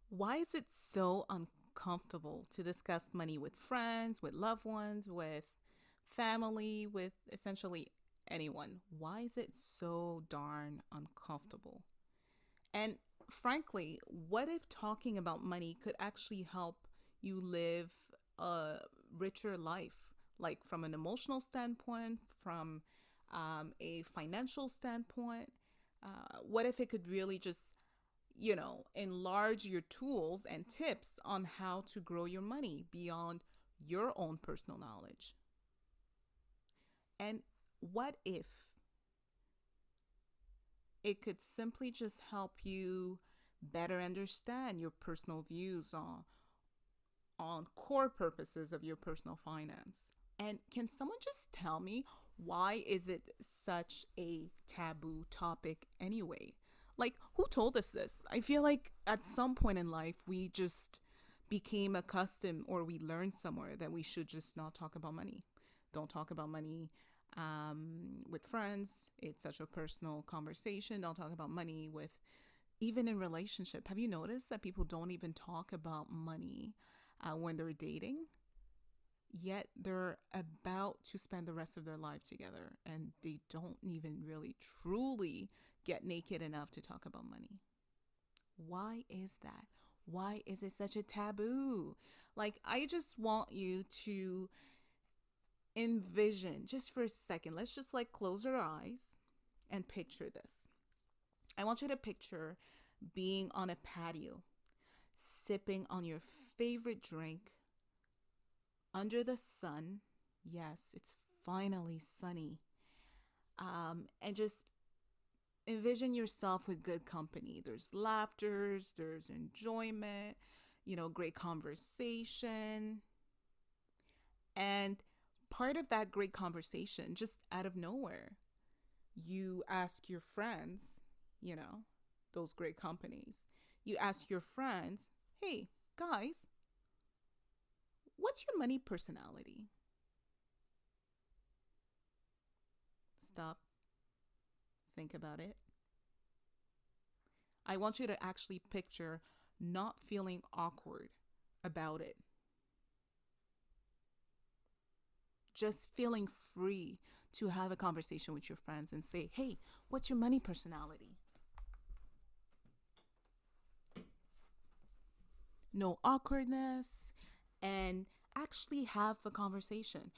Why is it so uncomfortable to discuss money with friends, with loved ones, with family, with essentially anyone? Why is it so darn uncomfortable? And frankly, what if talking about money could actually help you live a richer life? Like from an emotional standpoint, from a financial standpoint? What if it could really just enlarge your tools and tips on how to grow your money beyond your own personal knowledge? And what if it could simply just help you better understand your personal views on core purposes of your personal finance? And can someone just tell me, why is it such a taboo topic anyway? Like, who told us this? I feel like at some point in life, we just became accustomed, or we learned somewhere that we should just not talk about money. Don't talk about money with friends. It's such a personal conversation. Don't talk about money with, even in relationship. Have you noticed that people don't even talk about money when they're dating? Yet they're about to spend the rest of their life together and they don't even really truly get naked enough to talk about money. Why is that? Why is it such a taboo? Like, I just want you to envision just for a second. Let's just like close our eyes and picture this. I want you to picture being on a patio, sipping on your favorite drink under the sun. Yes, it's finally sunny. And just envision yourself with good company. There's laughters, there's enjoyment, great conversation. And part of that great conversation, just out of nowhere, you ask your friends, you know, those great companies, you ask your friends, hey, guys, what's your money personality? Stop, think about it. I want you to actually picture not feeling awkward about it, just feeling free to have a conversation with your friends and say, hey, what's your money personality? No awkwardness, and actually have a conversation.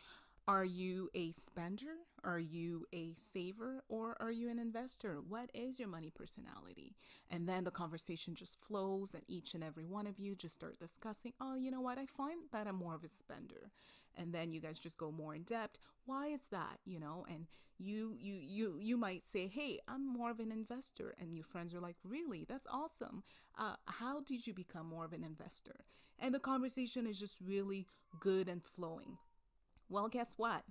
Are you a spender? Are you a saver? Or are you an investor? What is your money personality? And then the conversation just flows, and each and every one of you just start discussing, oh, you know what? I find that I'm more of a spender. And then you guys just go more in depth. Why is that? And you might say, hey, I'm more of an investor. And your friends are like, really? That's awesome. How did you become more of an investor? And the conversation is just really good and flowing. Well, guess what?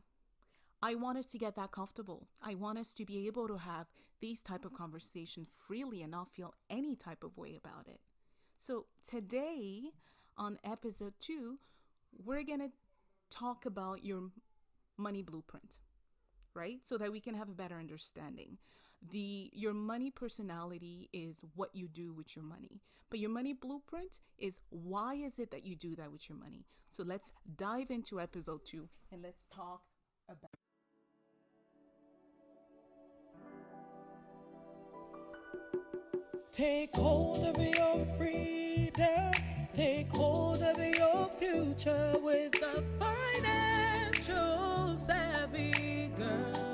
I want us to get that comfortable. I want us to be able to have these type of conversation freely and not feel any type of way about it. So today on episode 2, we're going to talk about your money blueprint, right? So that we can have a better understanding. Your money personality is what you do with your money. But your money blueprint is, why is it that you do that with your money? So let's dive into episode 2 and let's talk about. Take hold of your freedom. Take hold of your future with a financial savvy girl.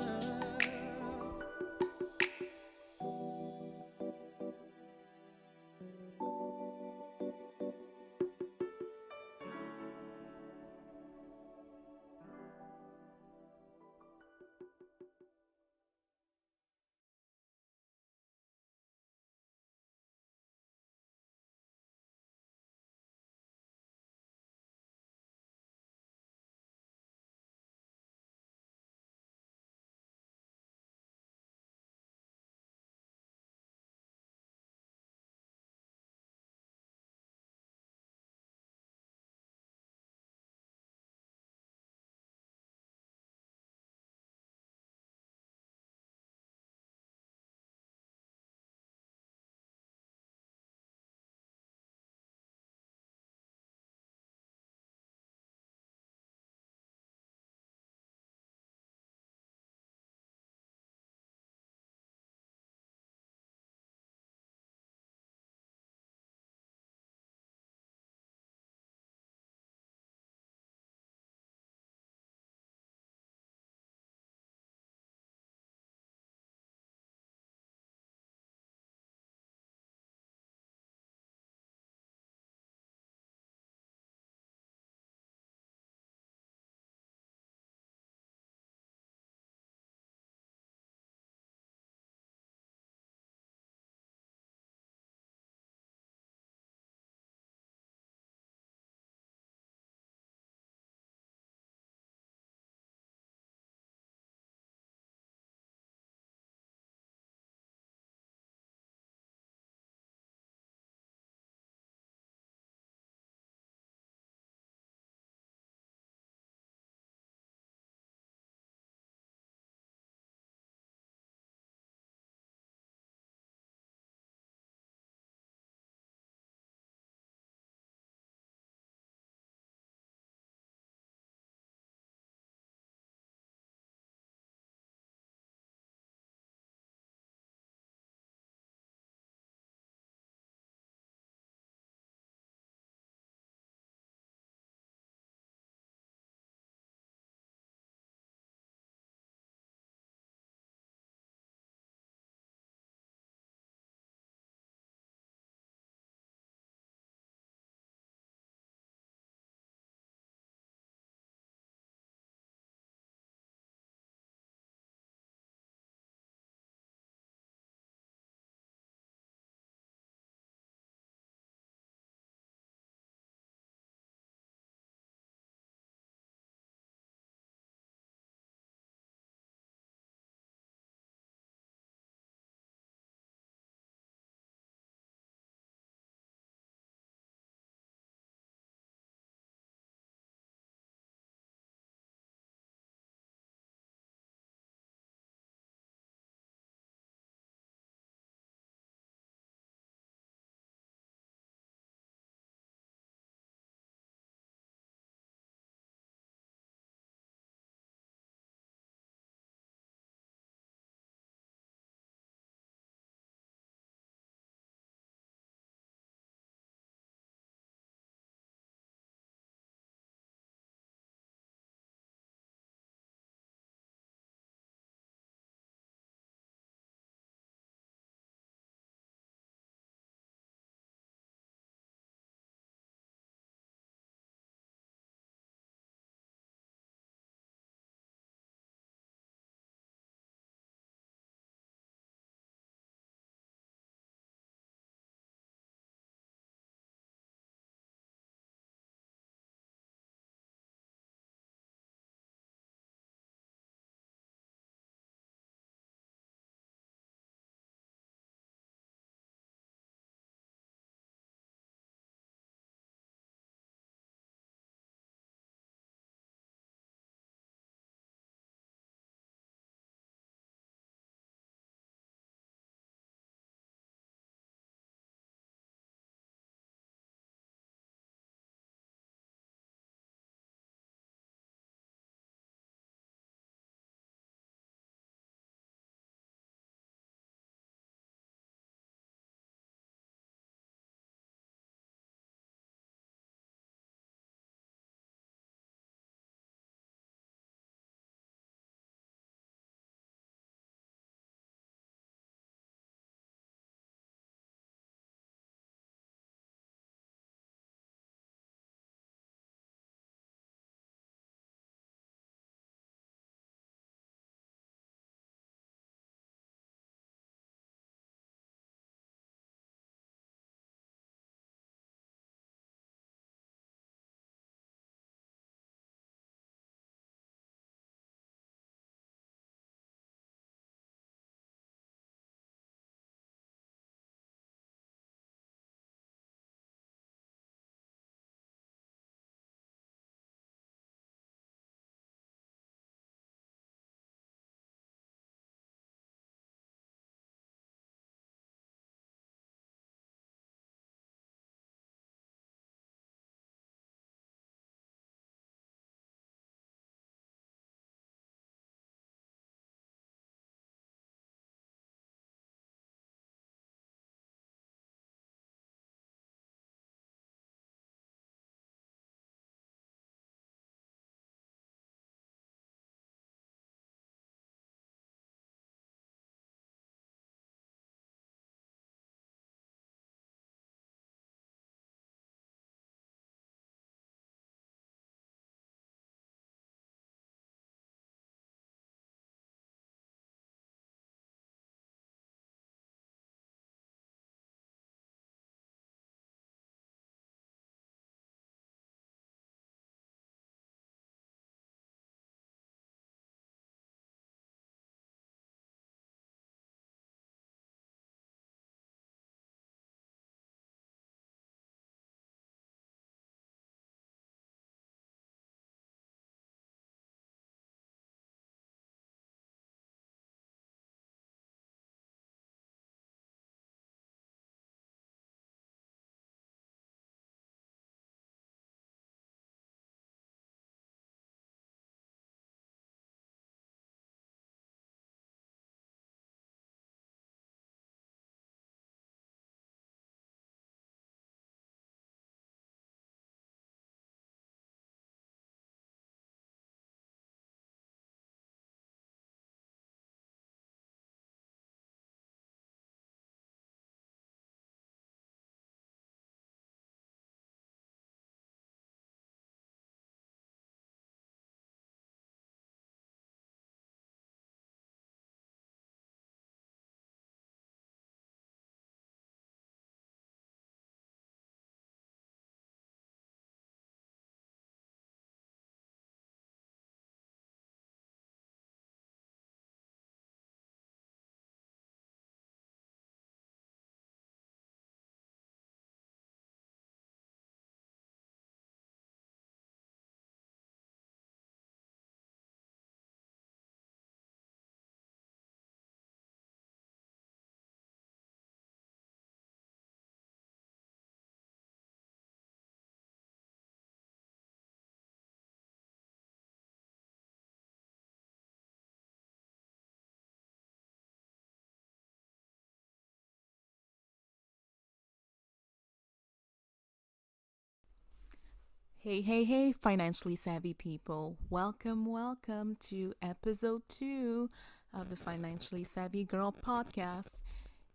Hey, hey, hey, financially savvy people. Welcome, welcome to episode 2 of the Financially Savvy Girl podcast.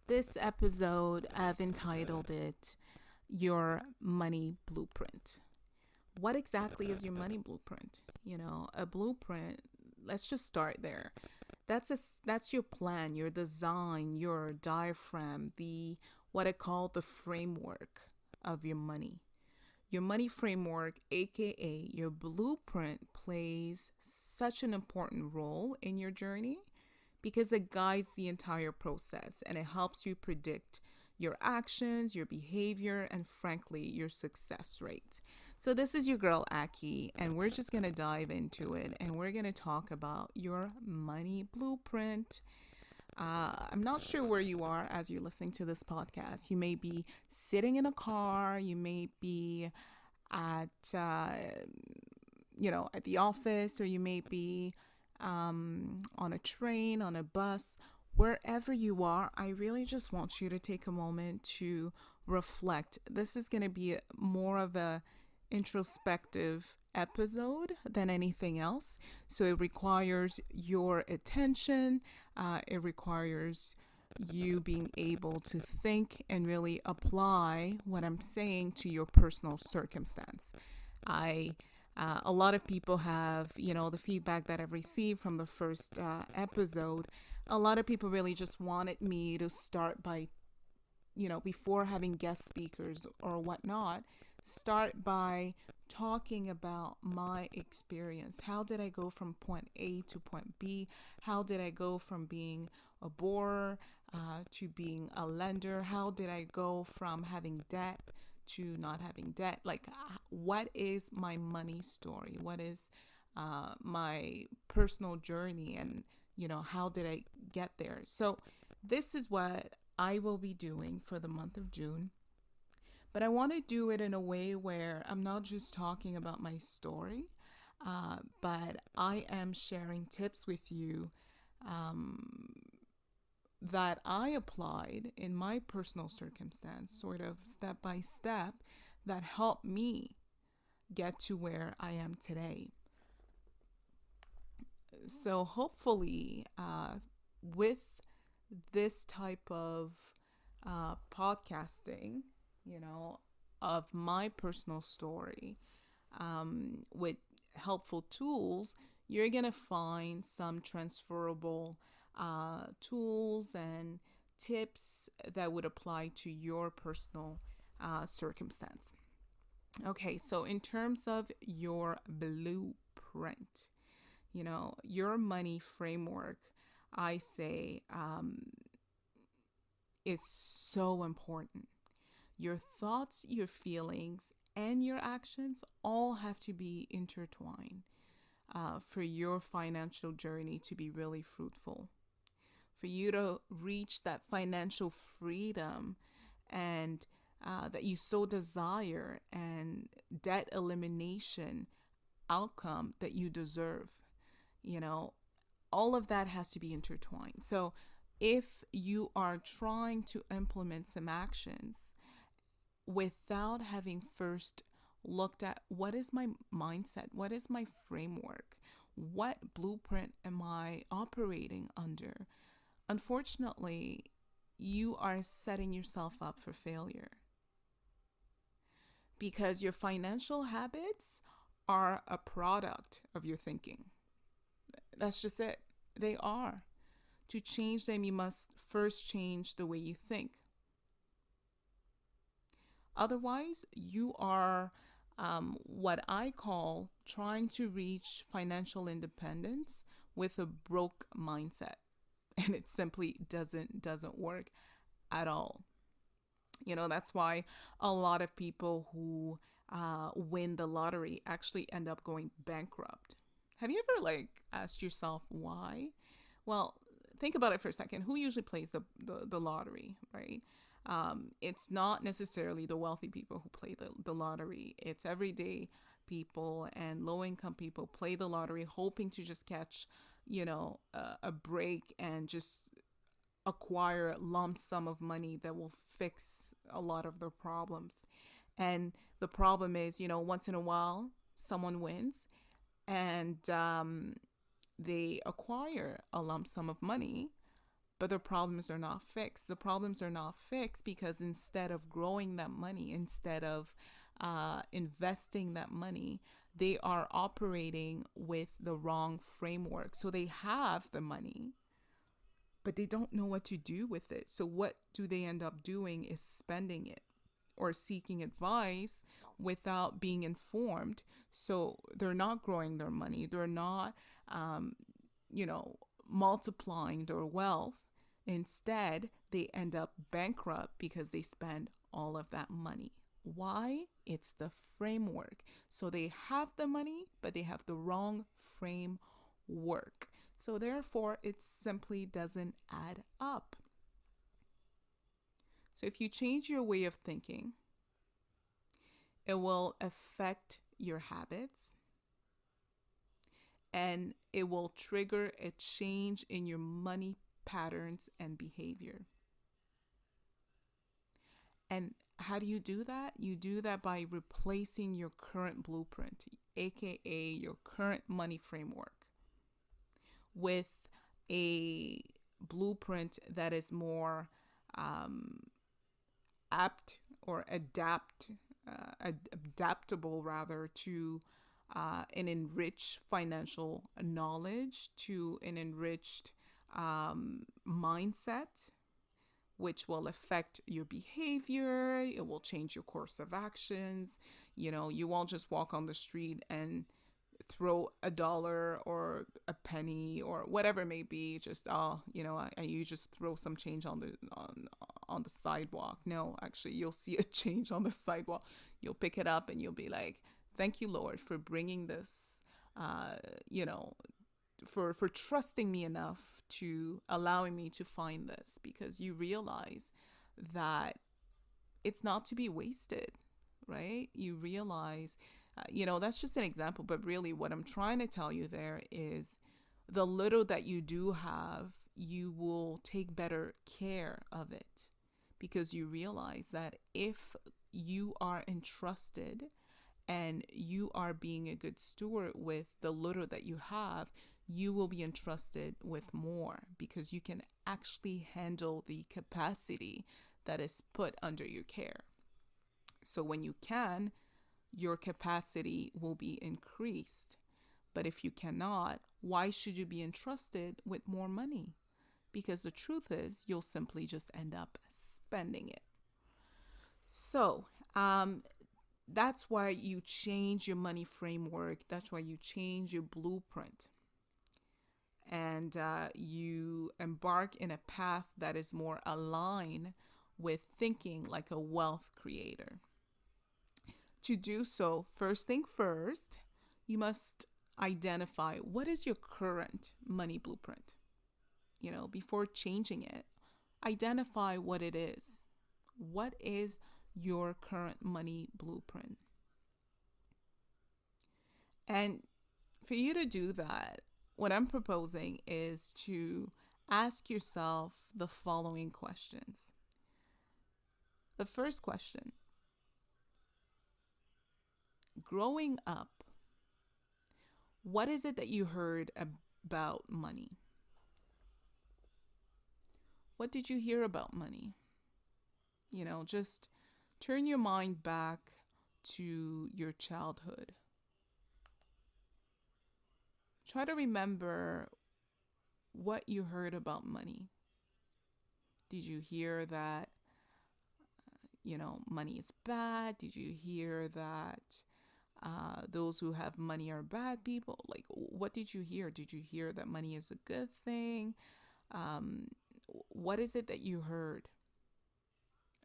This episode, I've entitled it Your Money Blueprint. What exactly is your money blueprint? A blueprint, let's just start there. That's your plan, your design, your diaphragm, the what I call the framework of your money. Your money framework, aka your blueprint, plays such an important role in your journey because it guides the entire process and it helps you predict your actions, your behavior, and frankly, your success rate. So, this is your girl Aki, and we're just gonna dive into it and we're gonna talk about your money blueprint. I'm not sure where you are as you're listening to this podcast. You may be sitting in a car, you may be at at the office, or you may be on a train, on a bus. Wherever you are, I really just want you to take a moment to reflect. This is going to be more of a introspective episode than anything else. So it requires your attention. It requires you being able to think and really apply what I'm saying to your personal circumstance. I a lot of people have, the feedback that I've received from the first episode. A lot of people really just wanted me to start by, before having guest speakers or whatnot, start by talking about my experience. How did I go from point A to point B? How did I go from being a borrower to being a lender? How did I go from having debt to not having debt? Like, what is my money story? What is my personal journey? And, how did I get there? So, this is what I will be doing for the month of June. But I want to do it in a way where I'm not just talking about my story, but I am sharing tips with you that I applied in my personal circumstance, sort of step by step, that helped me get to where I am today. So hopefully, with this type of podcasting, of my personal story, with helpful tools, you're going to find some transferable tools and tips that would apply to your personal circumstance. Okay, so in terms of your blueprint, your money framework, I say, is so important. Your thoughts, your feelings, and your actions all have to be intertwined for your financial journey to be really fruitful, for you to reach that financial freedom and that you so desire, and debt elimination outcome that you deserve. You know, all of that has to be intertwined. So if you are trying to implement some actions without having first looked at what is my mindset, what is my framework, what blueprint am I operating under, unfortunately, you are setting yourself up for failure because your financial habits are a product of your thinking. That's just it. They are. To change them, you must first change the way you think. Otherwise, you are what I call trying to reach financial independence with a broke mindset, and it simply doesn't work at all. That's why a lot of people who win the lottery actually end up going bankrupt. Have you ever asked yourself why? Well, think about it for a second. Who usually plays the lottery, right? It's not necessarily the wealthy people who play the lottery. It's everyday people and low income people play the lottery hoping to just catch, a break and just acquire a lump sum of money that will fix a lot of their problems. And the problem is, once in a while, someone wins and they acquire a lump sum of money, but the problems are not fixed. The problems are not fixed because instead of growing that money, instead of investing that money, they are operating with the wrong framework. So they have the money, but they don't know what to do with it. So what do they end up doing is spending it or seeking advice without being informed. So they're not growing their money. They're not, um, you know, multiplying their wealth. Instead, they end up bankrupt because they spend all of that money. Why? It's the framework. So they have the money, but they have the wrong framework. So therefore, it simply doesn't add up. So if you change your way of thinking, it will affect your habits and it will trigger a change in your money patterns and behavior. And how do you do that? You do that by replacing your current blueprint, aka your current money framework, with a blueprint that is more um, apt or adaptable rather to an enriched financial knowledge, to an enriched mindset, which will affect your behavior. It will change your course of actions. You won't just walk on the street and throw a dollar or a penny or whatever it may be. Just you just throw some change on the sidewalk. No, actually, you'll see a change on the sidewalk. You'll pick it up and you'll be like, "Thank you, Lord, for bringing this." Uh, you know, for trusting me enough to allowing me to find this, because you realize that it's not to be wasted, right? You realize, that's just an example, but really what I'm trying to tell you there is the little that you do have, you will take better care of it because you realize that if you are entrusted and you are being a good steward with the little that you have, you will be entrusted with more because you can actually handle the capacity that is put under your care. So when you can, your capacity will be increased. But if you cannot, why should you be entrusted with more money? Because the truth is, you'll simply just end up spending it. So, that's why you change your money framework. That's why you change your blueprint. And you embark in a path that is more aligned with thinking like a wealth creator. To do so, first thing first, you must identify what is your current money blueprint. Before changing it, identify what it is. What is your current money blueprint? And for you to do that, what I'm proposing is to ask yourself the following questions. The first question: growing up, what is it that you heard about money? What did you hear about money? Just turn your mind back to your childhood. Try to remember what you heard about money. Did you hear that, money is bad? Did you hear that those who have money are bad people? Like, what did you hear? Did you hear that money is a good thing? What is it that you heard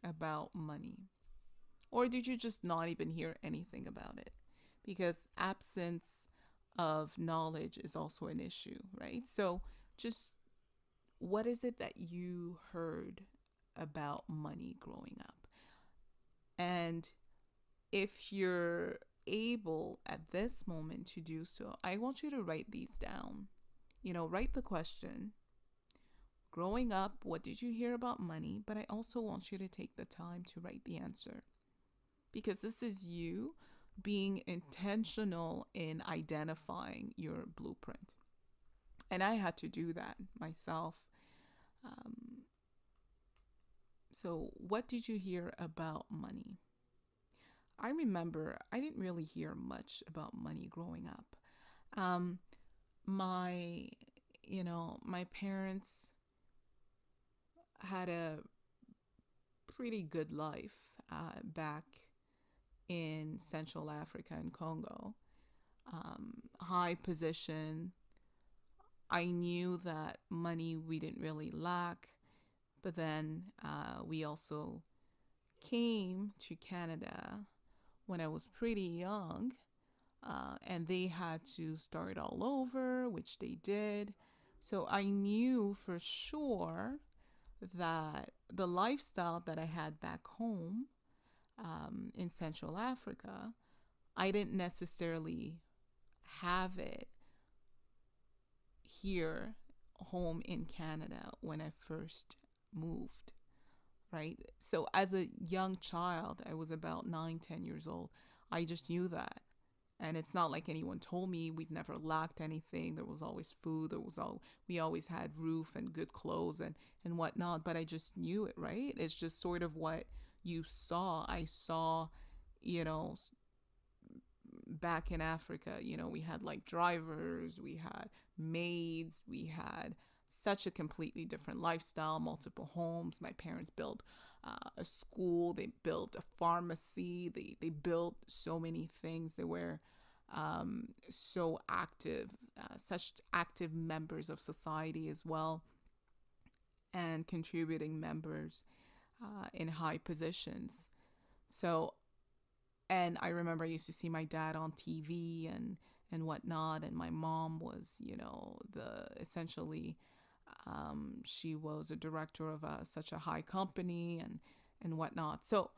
about money? Or did you just not even hear anything about it? Because absence of knowledge is also an issue, right? So just what is it that you heard about money growing up? And if you're able at this moment to do so, I want you to write these down. Write the question: growing up, what did you hear about money? But I also want you to take the time to write the answer. because this is you being intentional in identifying your blueprint. And I had to do that myself. Um, so, what did you hear about money? I remember I didn't really hear much about money growing up. Um, my, my parents had a pretty good life back in Central Africa and Congo. High position. I knew that money we didn't really lack, but then we also came to Canada when I was pretty young, and they had to start all over, which they did. So I knew for sure that the lifestyle that I had back home in Central Africa, I didn't necessarily have it here home in Canada when I first moved, right? So as a young child, I was about 9, 10 years old. I just knew that. And it's not like anyone told me. We've never lacked anything. There was always food. We always had roof and good clothes and whatnot. But I just knew it, right? It's just sort of what you saw. I saw, you know, back in Africa, we had like drivers, we had maids, we had such a completely different lifestyle, multiple homes. My parents built a school, they built a pharmacy, they built so many things. They were so active, such active members of society as well, and contributing members in high positions. So, and I remember I used to see my dad on TV and whatnot, and my mom was, the essentially she was a director of such a high company and whatnot. So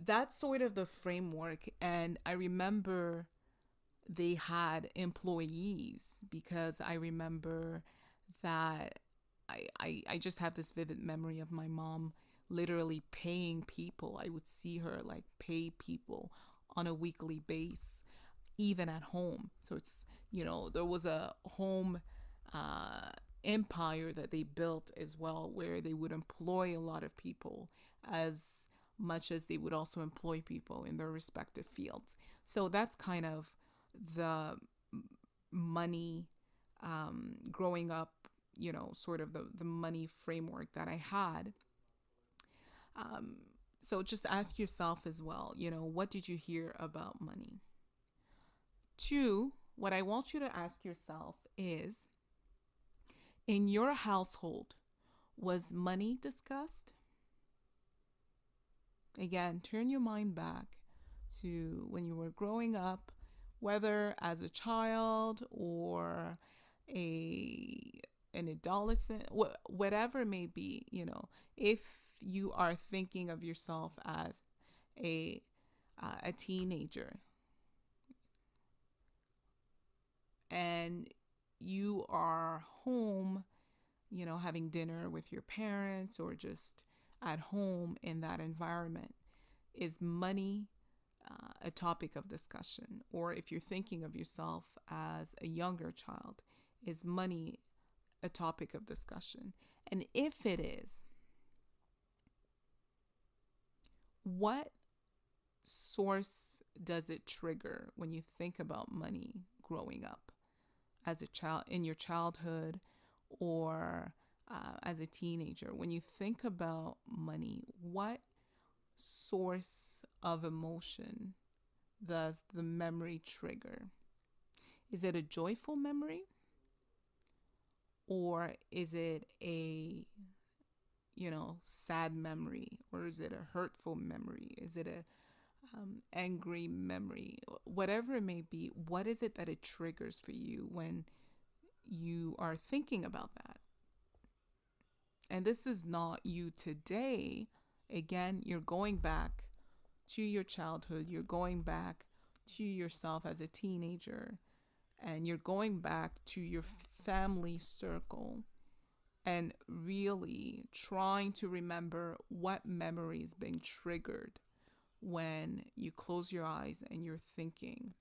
that's sort of the framework. And I remember they had employees because I remember that I just have this vivid memory of my mom literally paying people. I would see her like pay people on a weekly base, even at home. So it's, there was a home uh, empire that they built as well, where they would employ a lot of people as much as they would also employ people in their respective fields. So that's kind of the money growing up, sort of the money framework that I had. Um, so just ask yourself as well, what did you hear about money? Two, what I want you to ask yourself is, in your household, was money discussed? Again, turn your mind back to when you were growing up, whether as a child or a an adolescent, whatever it may be, if you are thinking of yourself as a a teenager and you are home, having dinner with your parents or just at home in that environment, is money a topic of discussion? Or if you're thinking of yourself as a younger child, is money a topic of discussion? And if it is, what source does it trigger when you think about money growing up as a child, in your childhood, or as a teenager? When you think about money, what source of emotion does the memory trigger? Is it a joyful memory? Or is it a, sad memory? Or is it a hurtful memory? Is it a angry memory? Whatever it may be, what is it that it triggers for you when you are thinking about that? And this is not you today. Again, you're going back to your childhood. You're going back to yourself as a teenager. And you're going back to your family circle and really trying to remember what memory is being triggered when you close your eyes and you're thinking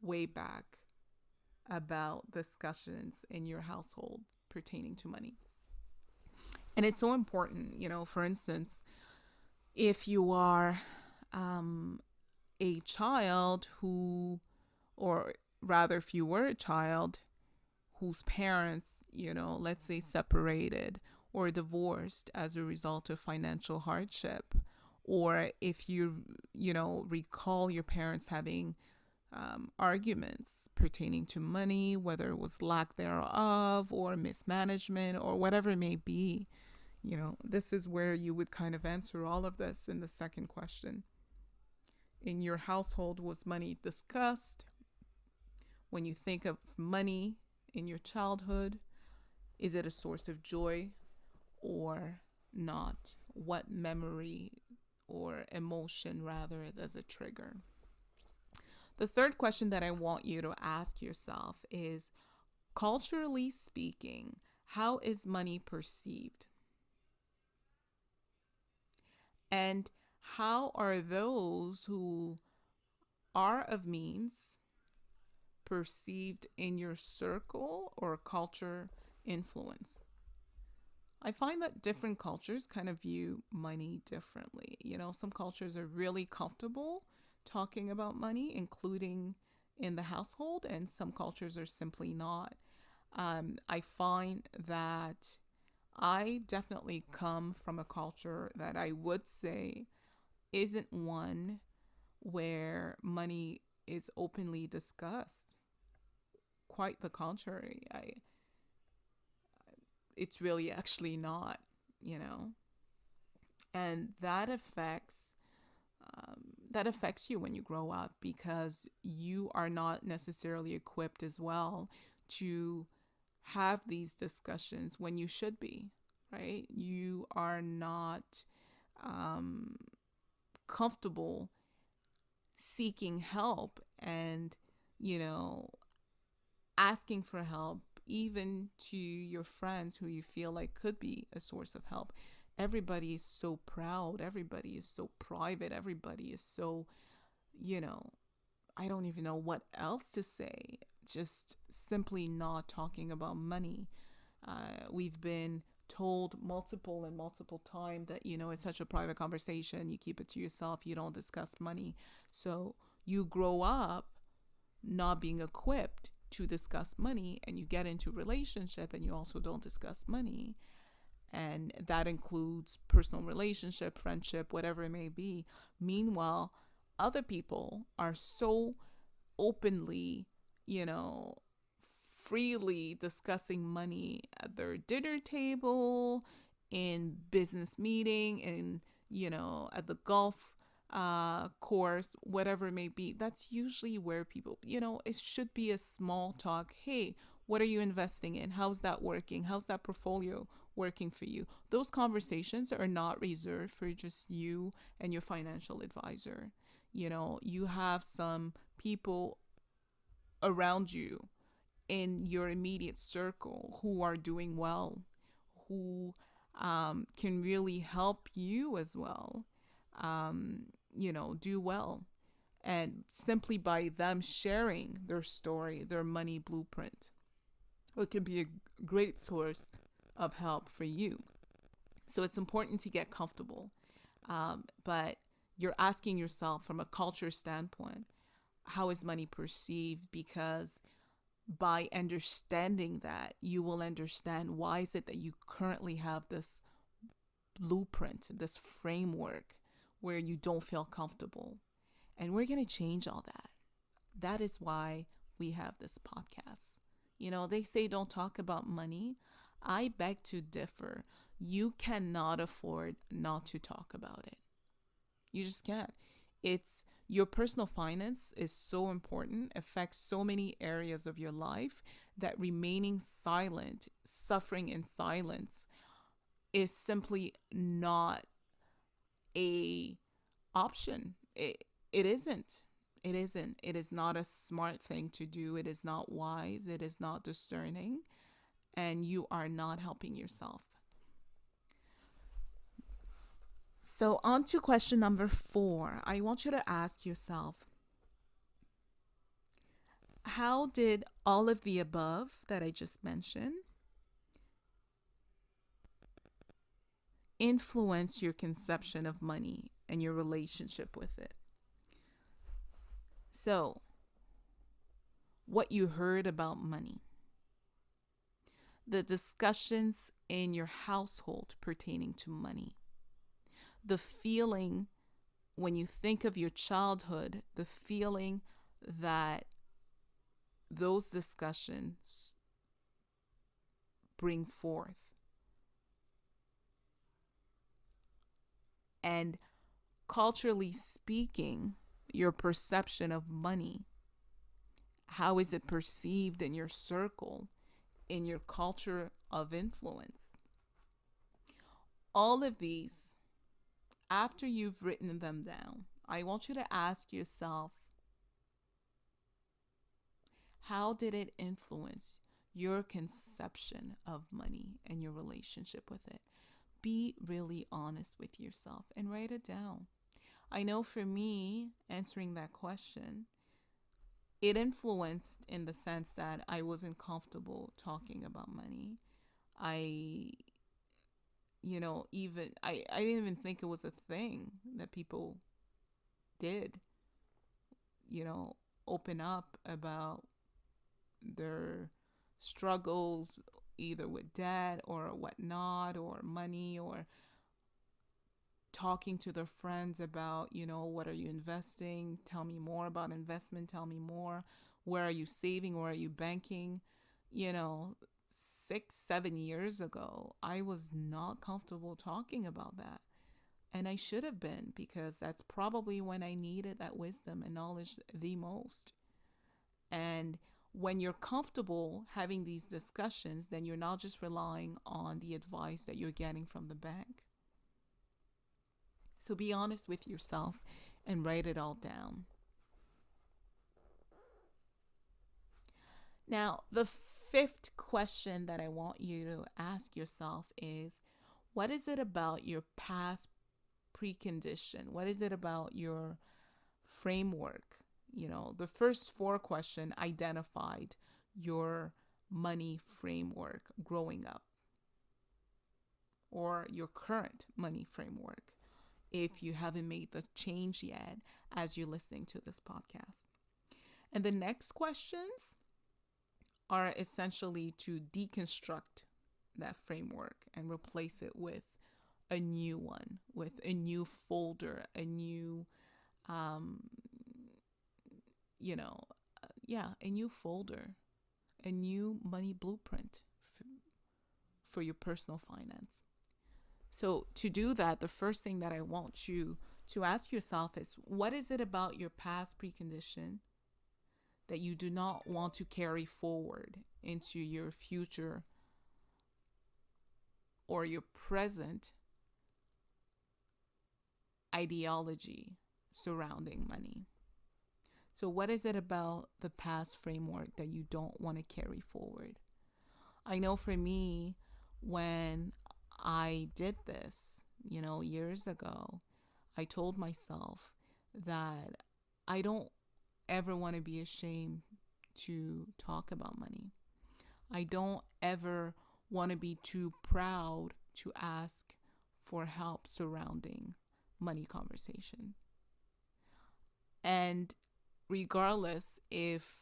way back about discussions in your household pertaining to money. And it's so important, for instance, if you are a child who, or rather, if you were a child whose parents, let's say separated or divorced as a result of financial hardship, or if recall your parents having arguments pertaining to money, whether it was lack thereof or mismanagement or whatever it may be, this is where you would kind of answer all of this in the second question. In your household, was money discussed? When you think of money in your childhood, is it a source of joy or not? What memory or emotion, rather, does it trigger? The third question that I want you to ask yourself is, culturally speaking, how is money perceived? And how are those who are of means perceived in your circle or culture influence? I find that different cultures kind of view money differently. Some cultures are really comfortable talking about money, including in the household, and some cultures are simply not. I find that I definitely come from a culture that I would say isn't one where money is openly discussed. Quite the contrary. It's really actually not, and that affects you when you grow up, because you are not necessarily equipped as well to have these discussions when you should be, right? You are not comfortable seeking help and, asking for help, even to your friends who you feel like could be a source of help. Everybody is so proud. Everybody is so private. Everybody is so, I don't even know what else to say. Just simply not talking about money. We've been told multiple times that, it's such a private conversation. You keep it to yourself. You don't discuss money. So you grow up not being equipped to discuss money, and you get into relationship and you also don't discuss money. And that includes personal relationship, friendship, whatever it may be. Meanwhile, other people are so openly, freely discussing money at their dinner table, in business meeting, in, at the golf course, whatever it may be. That's usually where people, it should be a small talk. Hey, what are you investing in? How's that working? How's that portfolio working for you? Those conversations are not reserved for just you and your financial advisor. You have some people around you in your immediate circle who are doing well, who can really help you as well, do well. And simply by them sharing their story, their money blueprint, it can be a great source of help for you. So it's important to get comfortable. But you're asking yourself from a culture standpoint, how is money perceived? Because by understanding that, you will understand why is it that you currently have this blueprint, this framework where you don't feel comfortable. And we're going to change all that. That is why we have this podcast. They say don't talk about money. I beg to differ. You cannot afford not to talk about it. You just can't. It's your personal finance is so important, affects so many areas of your life, that remaining silent, suffering in silence, is simply not a option. It isn't. It isn't. It is not a smart thing to do. It is not wise. It is not discerning. And you are not helping yourself. So, on to question number 4. I want you to ask yourself, how did all of the above that I just mentioned influence your conception of money and your relationship with it? So, what you heard about money, the discussions in your household pertaining to money, the feeling when you think of your childhood, the feeling that those discussions bring forth. And culturally speaking, your perception of money, how is it perceived in your circle, in your culture of influence? All of these, after you've written them down, I want you to ask yourself, how did it influence your conception of money and your relationship with it? Be really honest with yourself and write it down. I know for me, answering that question, it influenced in the sense that I wasn't comfortable talking about money. I, I didn't even think it was a thing that people did, you know, open up about their struggles, either with debt or whatnot, or money, or talking to their friends about, what are you investing? Tell me more about investment. Tell me more. Where are you saving? Where are you banking? You know, 6, 7 years ago, I was not comfortable talking about that. And I should have been, because that's probably when I needed that wisdom and knowledge the most. And when you're comfortable having these discussions, then you're not just relying on the advice that you're getting from the bank. So be honest with yourself and write it all down. Now, the fifth question that I want you to ask yourself is, what is it about your past precondition? What is it about your framework? The first 4 questions identified your money framework growing up, or your current money framework, if you haven't made the change yet as you're listening to this podcast. And the next questions are essentially to deconstruct that framework and replace it with a new one, with a new folder, a new, a new folder, a new money blueprint for your personal finance. So to do that, the first thing that I want you to ask yourself is, what is it about your past precondition that you do not want to carry forward into your future or your present ideology surrounding money? So what is it about the past framework that you don't want to carry forward? I know for me, when I did this, years ago, I told myself that I don't ever want to be ashamed to talk about money. I don't ever want to be too proud to ask for help surrounding money conversation. And regardless if,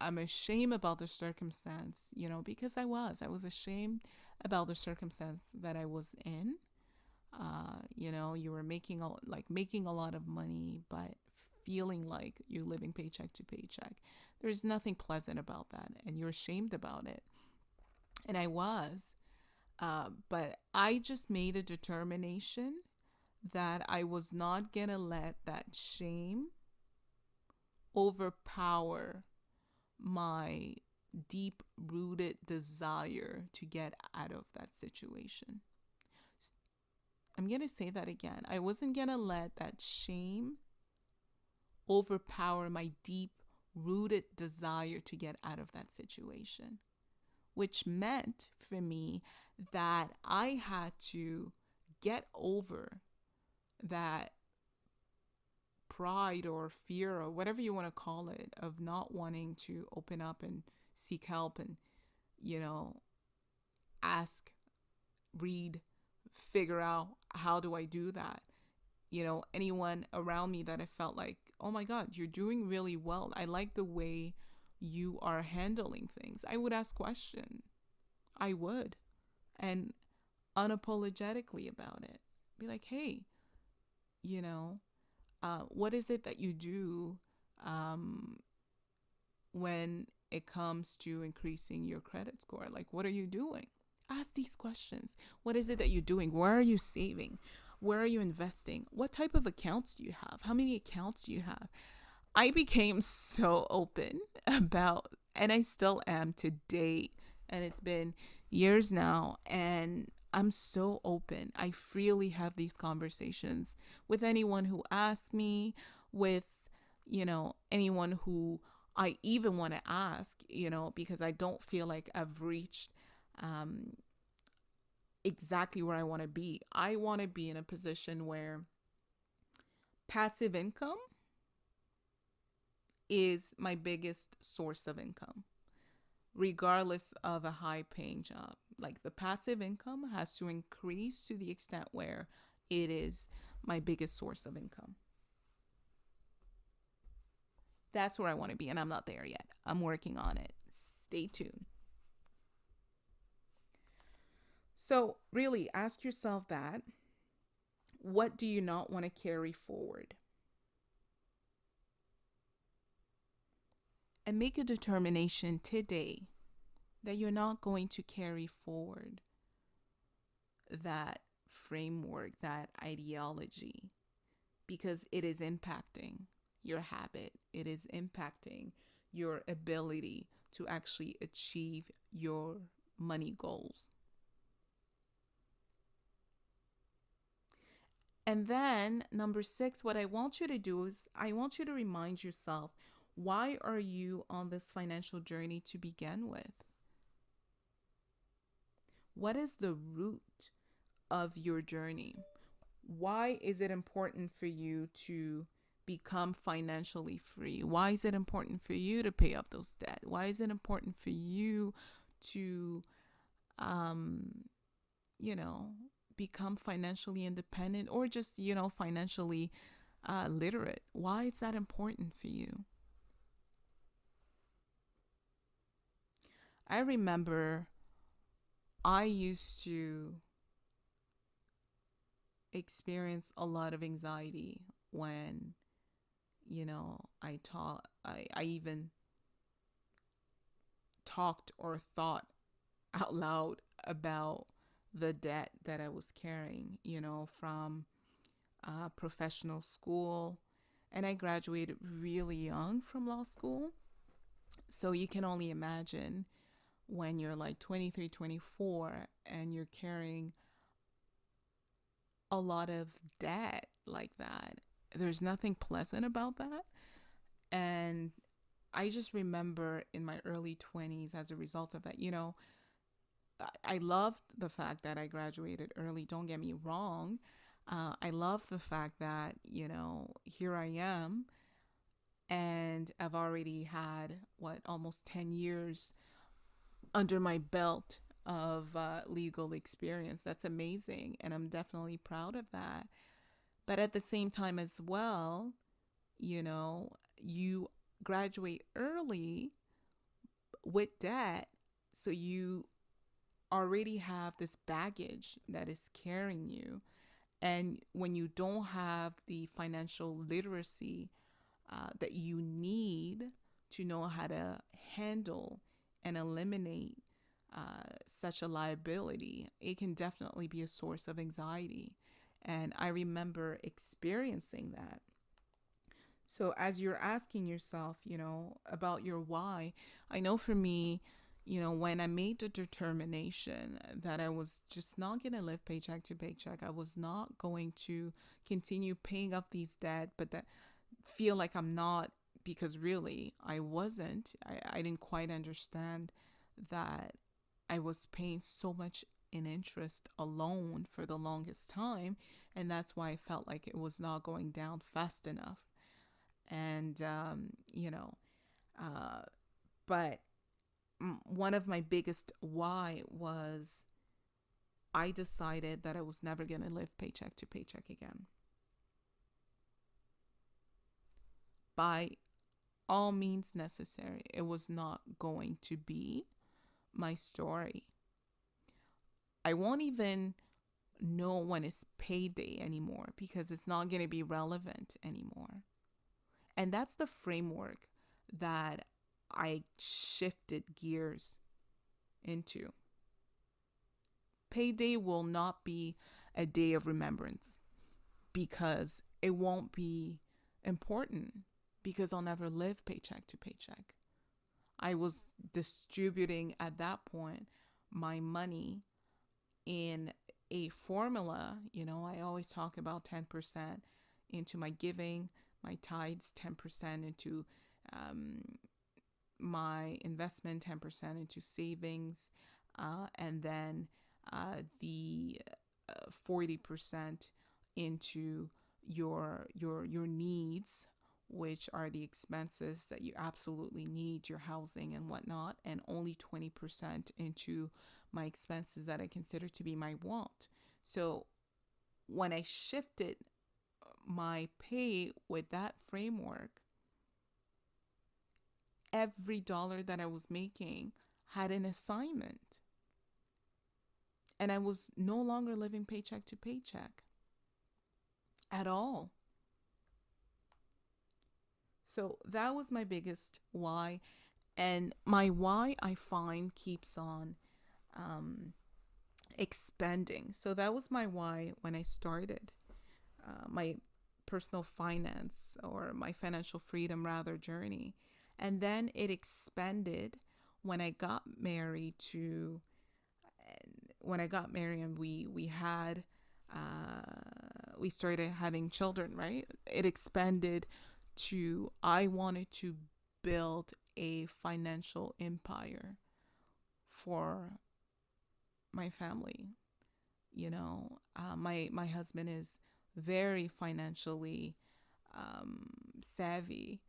I'm ashamed about the circumstance, because I was ashamed about the circumstance that I was in. You were making a lot of money, but feeling like you're living paycheck to paycheck. There's nothing pleasant about that, and you're ashamed about it. And I was, but I just made a determination that I was not gonna let that shame overpower my deep rooted desire to get out of that situation. I'm going to say that again. I wasn't going to let that shame overpower my deep rooted desire to get out of that situation, which meant for me that I had to get over that pride or fear or whatever you want to call it of not wanting to open up and seek help and, you know, ask, read, figure out how do I do that. Anyone around me that I felt like, oh my God, you're doing really well. I like the way you are handling things. I would ask questions. I would. And unapologetically about it. Be like, hey, you know, what is it that you do um, when it comes to increasing your credit score? Like, what are you doing? Ask these questions. What is it that you're doing? Where are you saving? Where are you investing? What type of accounts do you have? How many accounts do you have? I became so open about, and I still am to date, and it's been years now, and I'm so open. I freely have these conversations with anyone who asks me, with, anyone who I even want to ask, because I don't feel like I've reached um, exactly where I want to be. I want to be in a position where passive income is my biggest source of income, regardless of a high paying job. Like the passive income has to increase to the extent where it is my biggest source of income. That's where I want to be, and I'm not there yet. I'm working on it. Stay tuned. So, really, ask yourself that. What do you not want to carry forward? And make a determination today that you're not going to carry forward that framework, that ideology, because it is impacting your habit. It is impacting your ability to actually achieve your money goals. And then, number 6, what I want you to do is I want you to remind yourself, why are you on this financial journey to begin with? What is the root of your journey? Why is it important for you to become financially free? Why is it important for you to pay off those debt? Why is it important for you to, um, you know, become financially independent or just, financially literate? Why is that important for you? I remember I used to experience a lot of anxiety when, I even talked or thought out loud about the debt that I was carrying, from professional school. And I graduated really young from law school. So you can only imagine when you're like 23, 24, and you're carrying a lot of debt like that. There's nothing pleasant about that. And I just remember in my early 20s, as a result of that, I loved the fact that I graduated early. Don't get me wrong. I love the fact that, here I am, and I've already had, almost 10 years under my belt of legal experience. That's amazing. And I'm definitely proud of that. But at the same time, as well, you graduate early with debt. So you already have this baggage that is carrying you. And when you don't have the financial literacy that you need to know how to handle and eliminate such a liability, it can definitely be a source of anxiety. And I remember experiencing that. So as you're asking yourself, about your why, I know for me, when I made the determination that I was just not going to live paycheck to paycheck, I was not going to continue paying off these debt, but that feel like I'm not, because really I wasn't. I didn't quite understand that I was paying so much in interest alone for the longest time. And that's why I felt like it was not going down fast enough. And, uh, but one of my biggest why was I decided that I was never going to live paycheck to paycheck again. By all means necessary, it was not going to be my story. I won't even know when it's payday anymore because it's not going to be relevant anymore. And that's the framework that I shifted gears into. Payday will not be a day of remembrance because it won't be important because I'll never live paycheck to paycheck. I was distributing at that point my money in a formula. I always talk about 10% into my giving, my tithes, 10% into my investment, 10% into savings, and then the 40% into your needs, which are the expenses that you absolutely need, your housing and whatnot, and only 20% into my expenses that I consider to be my want. So when I shifted my pay with that framework, every dollar that I was making had an assignment. And I was no longer living paycheck to paycheck at all. So that was my biggest why. And my why, I find, keeps on expanding. So that was my why when I started my personal finance, or my financial freedom rather, journey. And then it expanded when I got married to and we had we started having children, right? It expanded to I wanted to build a financial empire for my family. My husband is very financially savvy,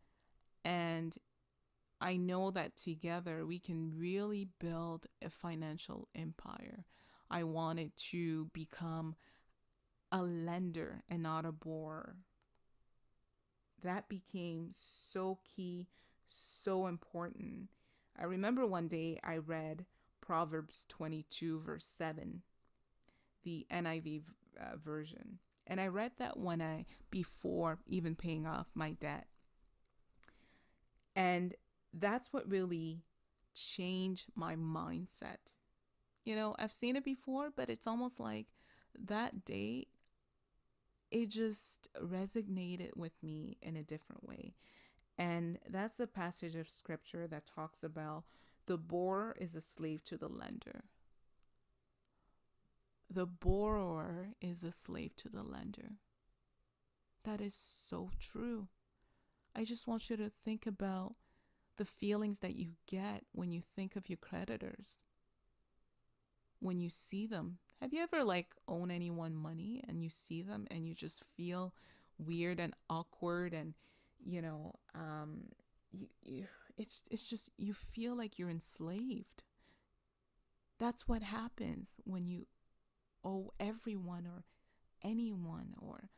and I know that together we can really build a financial empire. I wanted to become a lender and not a borrower. That became so key, so important. I remember one day I read Proverbs 22, verse 7, the NIV version. And I read that before even paying off my debt. And that's what really changed my mindset. I've seen it before, but it's almost like that day, it just resonated with me in a different way. And that's a passage of scripture that talks about the borrower is a slave to the lender. The borrower is a slave to the lender. That is so true. I just want you to think about the feelings that you get when you think of your creditors, when you see them. Have you ever own anyone money and you see them and you just feel weird and awkward, and it's just you feel like you're enslaved. That's what happens when you owe everyone or anyone, or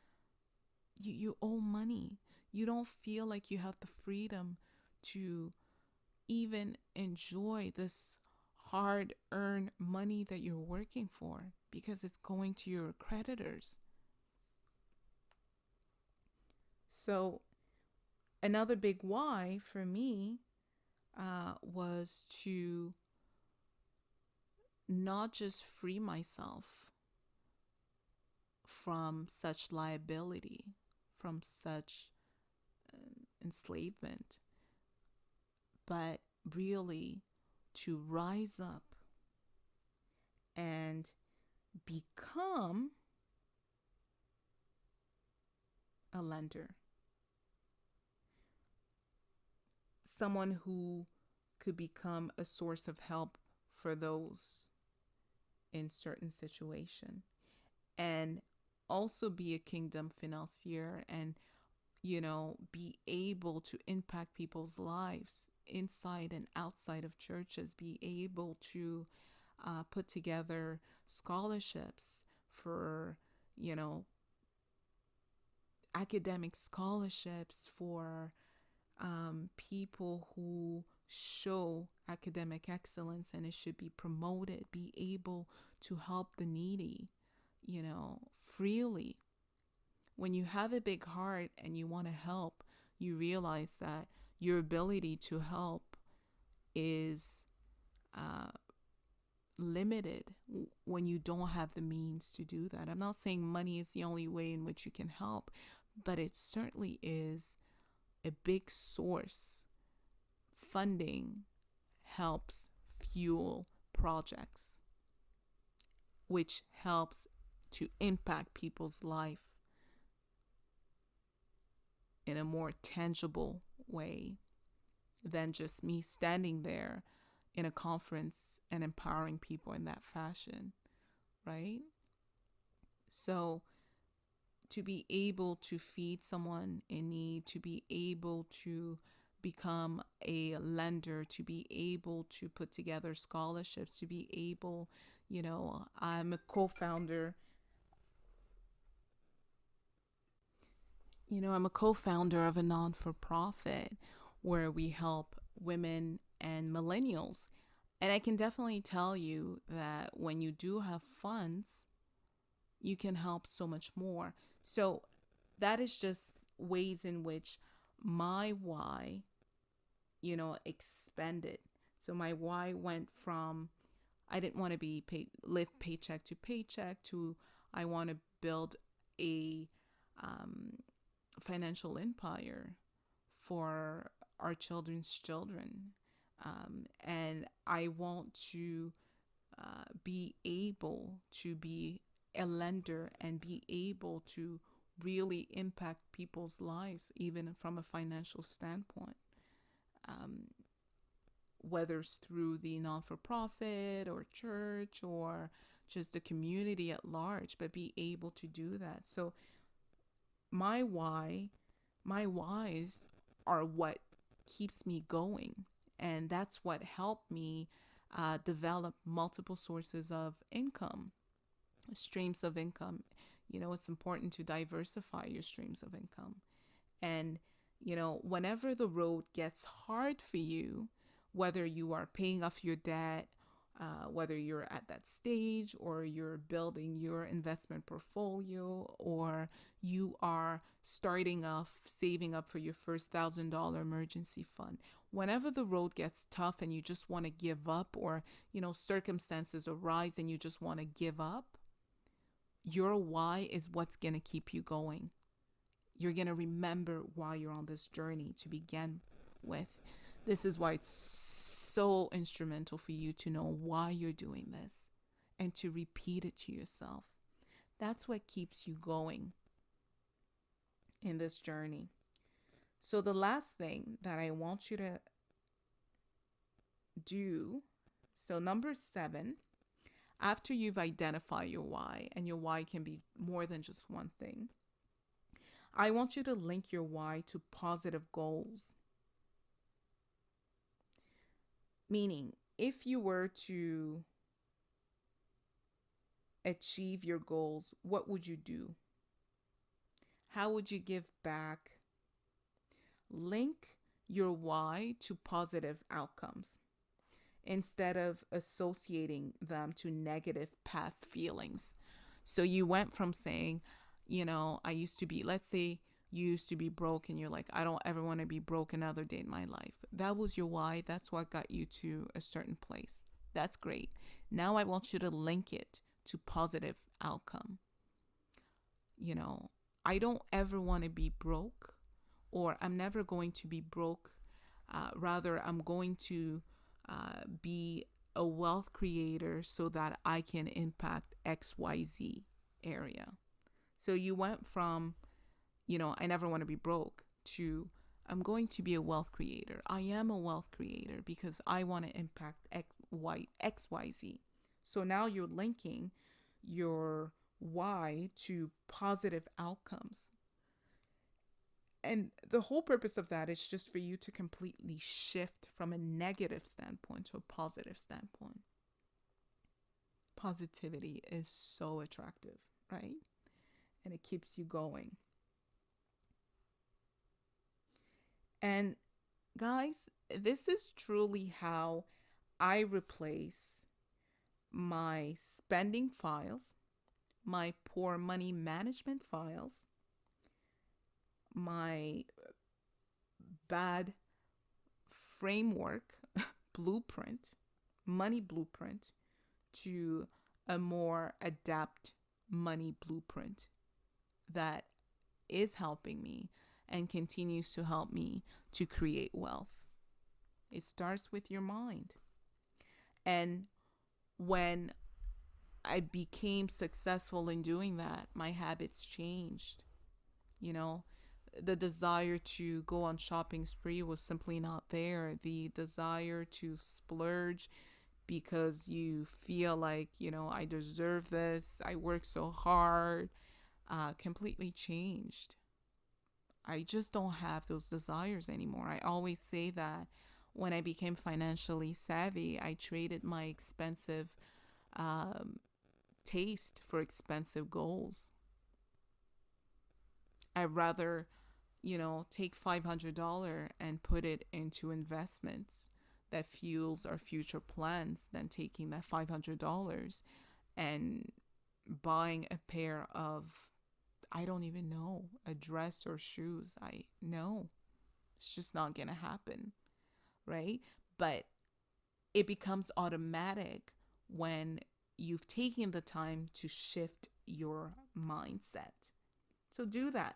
you owe money. You don't feel like you have the freedom to even enjoy this hard-earned money that you're working for because it's going to your creditors. So another big why for me was to not just free myself from such liability, from such enslavement, but really to rise up and become a lender. Someone who could become a source of help for those in certain situation, and also be a kingdom financier, and be able to impact people's lives inside and outside of churches, be able to put together scholarships for, you know, academic scholarships for people who show academic excellence and it should be promoted, be able to help the needy, freely. When you have a big heart and you want to help, you realize that your ability to help is uh, limited when you don't have the means to do that. I'm not saying money is the only way in which you can help, but it certainly is a big source. Funding helps fuel projects, which helps to impact people's life in a more tangible way than just me standing there in a conference and empowering people in that fashion, right? So to be able to feed someone in need, to be able to become a lender, to be able to put together scholarships, to be able, I'm a co-founder. I'm a co-founder of a non-for-profit where we help women and millennials. And I can definitely tell you that when you do have funds, you can help so much more. So that is just ways in which my why, expanded. So my why went from I didn't want to live paycheck to paycheck to I want to build a um, financial empire for our children's children. And I want to be able to be a lender and be able to really impact people's lives, even from a financial standpoint, whether it's through the non-for-profit or church or just the community at large, but be able to do that. So my whys are what keeps me going. And that's what helped me develop multiple sources of income, streams of income. It's important to diversify your streams of income. And, whenever the road gets hard for you, whether you are paying off your debt, whether you're at that stage or you're building your investment portfolio or you are starting off saving up for your first $1,000 emergency fund, whenever the road gets tough and you just want to give up, or circumstances arise and you just want to give up, your why is what's going to keep you going. You're going to remember why you're on this journey to begin with. This is why it's so instrumental for you to know why you're doing this and to repeat it to yourself. That's what keeps you going in this journey. So the last thing that I want you to do, so number 7, after you've identified your why, and your why can be more than just one thing, I want you to link your why to positive goals. Meaning, if you were to achieve your goals, what would you do? How would you give back? Link your why to positive outcomes instead of associating them to negative past feelings. So you went from saying, I used to be, let's say you used to be broke and you're like, I don't ever want to be broke another day in my life. That was your why. That's what got you to a certain place. That's great. Now I want you to link it to positive outcome. I don't ever want to be broke, or I'm never going to be broke. Rather, I'm going to be a wealth creator so that I can impact XYZ area. So you went from, I never want to be broke to I'm going to be a wealth creator. I am a wealth creator because I want to impact XYZ. So now you're linking your why to positive outcomes. And the whole purpose of that is just for you to completely shift from a negative standpoint to a positive standpoint. Positivity is so attractive, right? And it keeps you going. And guys, this is truly how I replace my spending files, my poor money management files, my bad framework, blueprint, money blueprint, to a more adapt money blueprint that is helping me and continues to help me to create wealth. It starts with your mind. And when I became successful in doing that, my habits changed. You know, the desire to go on shopping spree was simply not there. The desire to splurge because you feel like, I deserve this, I work so hard, completely changed. I just don't have those desires anymore. I always say that when I became financially savvy, I traded my expensive um, taste for expensive goals. I'd rather, take $500 and put it into investments that fuels our future plans than taking that $500 and buying a pair of, I don't even know, a dress or shoes. I know it's just not going to happen, right? But it becomes automatic when you've taken the time to shift your mindset. So do that.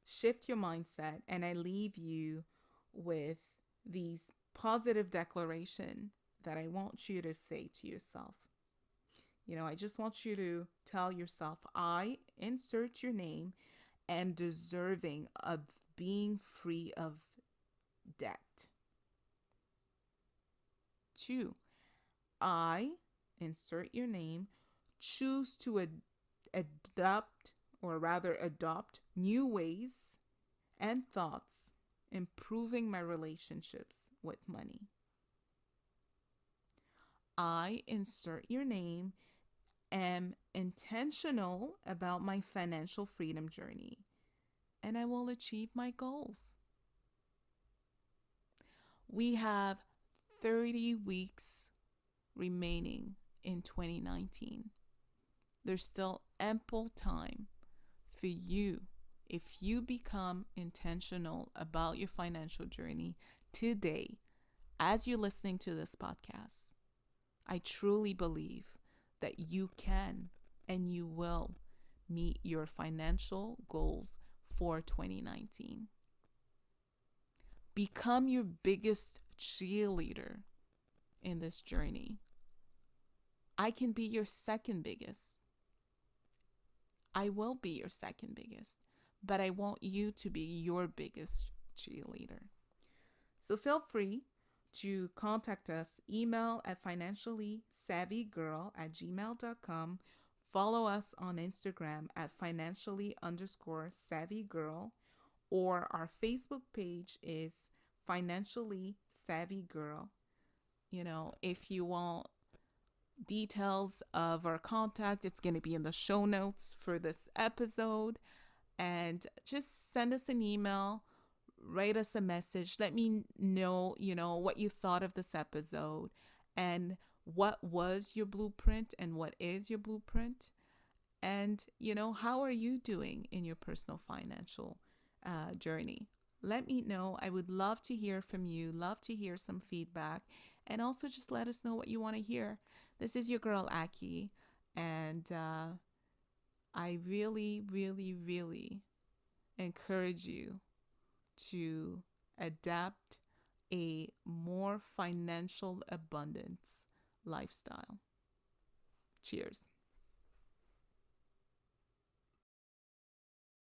Shift your mindset, and I leave you with these positive declaration that I want you to say to yourself. I just want you to tell yourself, I insert your name am deserving of being free of debt. 2, I insert your name choose to adapt or rather adopt new ways and thoughts, improving my relationships with money. I insert your name am intentional about my financial freedom journey, and I will achieve my goals. We have 30 weeks remaining in 2019. There's still ample time for you if you become intentional about your financial journey today as you're listening to this podcast. I truly believe that you can and you will meet your financial goals for 2019. Become your biggest cheerleader in this journey. I can be your second biggest. I will be your second biggest, but I want you to be your biggest cheerleader. So feel free to contact us. Email at financiallysavvygirl@gmail.com. Follow us on Instagram at financially_savvygirl, or our Facebook page is Financially Savvy Girl. If you want details of our contact, it's going to be in the show notes for this episode. And just send us an email, write us a message. Let me know, what you thought of this episode and what was your blueprint and what is your blueprint. And, how are you doing in your personal financial journey? Let me know. I would love to hear from you, love to hear some feedback, and also just let us know what you want to hear. This is your girl, Aki, and I really, really, really encourage you to adapt a more financial abundance lifestyle. Cheers.